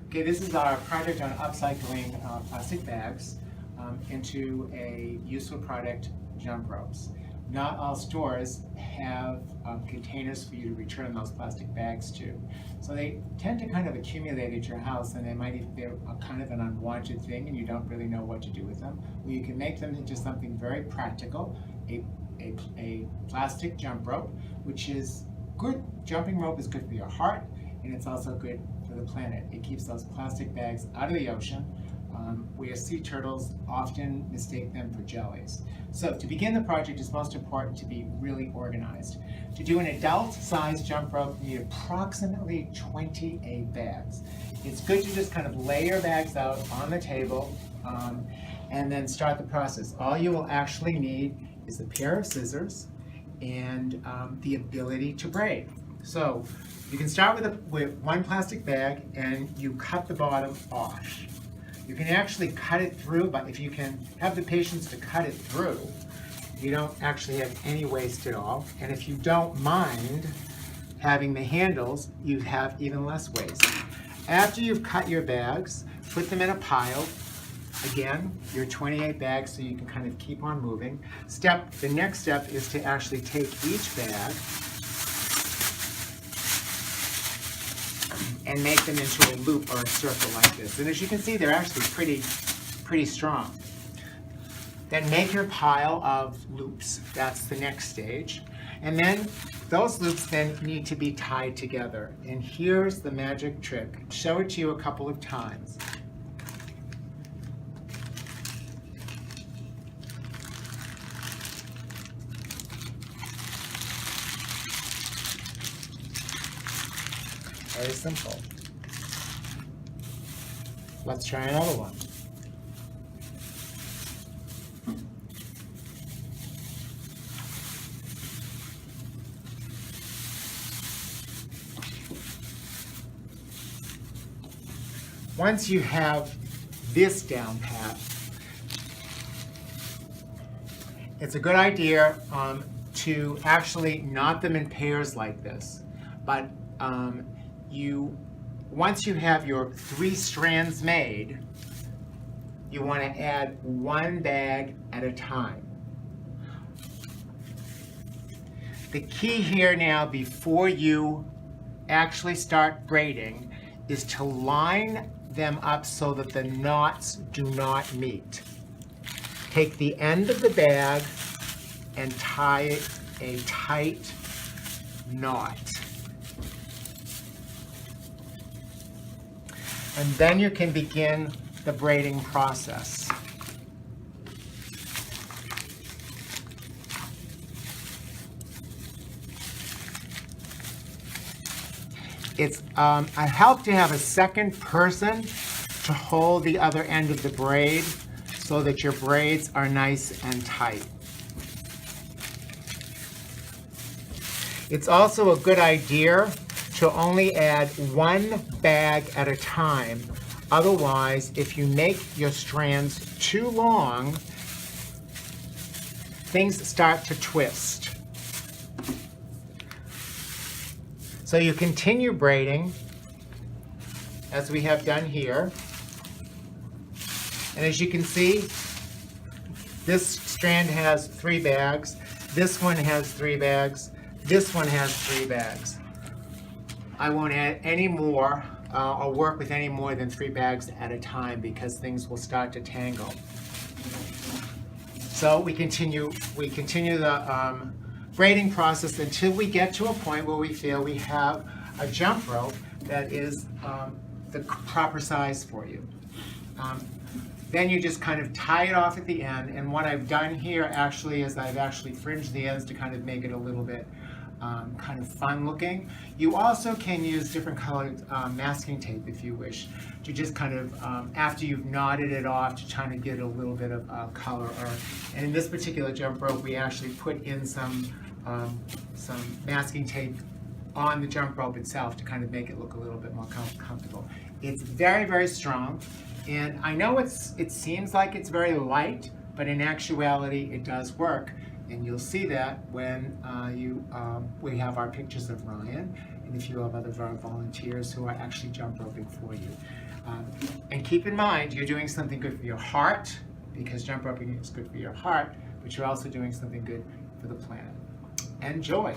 Okay, this is our project on upcycling plastic bags into a useful product, jump ropes. Not all stores have containers for you to return those plastic bags to. So they tend to kind of accumulate at your house, and they're kind of an unwanted thing and you don't really know what to do with them. Well, you can make them into something very practical, a plastic jump rope, which is good. Jumping rope is good for your heart, and it's also good for the planet. It keeps those plastic bags out of the ocean, where sea turtles often mistake them for jellies. So to begin the project, it's most important to be really organized. To do an adult-sized jump rope, you need approximately 28 bags. It's good to just kind of lay your bags out on the table and then start the process. All you will actually need is a pair of scissors and the ability to braid. So you can start with one plastic bag and you cut the bottom off. You can actually cut it through, but if you can have the patience to cut it through, you don't actually have any waste at all. And if you don't mind having the handles, you have even less waste. After you've cut your bags, put them in a pile. Again, your 28 bags, so you can kind of keep on moving. The next step is to actually take each bag and make them into a loop or a circle like this. And as you can see, they're actually pretty strong. Then make your pile of loops. That's the next stage. And then those loops then need to be tied together. And here's the magic trick. Show it to you a couple of times. Very simple. Let's try another one. Once you have this down pat, it's a good idea to actually knot them in pairs like this. But once you have your 3 strands made, you want to add one bag at a time. The key here now, before you actually start braiding, is to line them up so that the knots do not meet. Take the end of the bag and tie a tight knot. And then you can begin the braiding process. It's a help to have a second person to hold the other end of the braid so that your braids are nice and tight. It's also a good idea to only add one bag at a time. Otherwise, if you make your strands too long, things start to twist. So you continue braiding, as we have done here. And as you can see, this strand has 3 bags, this one has 3 bags, this one has 3 bags. I won't add any more or work with any more than 3 bags at a time because things will start to tangle. So we continue the braiding process until we get to a point where we feel we have a jump rope that is the proper size for you. Then you just kind of tie it off at the end, and what I've done here actually is I've actually fringed the ends to kind of make it a little bit kind of fun looking. You also can use different colored masking tape if you wish, to just kind of, after you've knotted it off, to try to get a little bit of color. And in this particular jump rope, we actually put in some masking tape on the jump rope itself to kind of make it look a little bit more comfortable. It's very, very strong, and I know it seems like it's very light, but in actuality it does work. And you'll see that when we have our pictures of Ryan and if you have other volunteers who are actually jump roping for you. And keep in mind, you're doing something good for your heart, because jump roping is good for your heart, but you're also doing something good for the planet. Enjoy.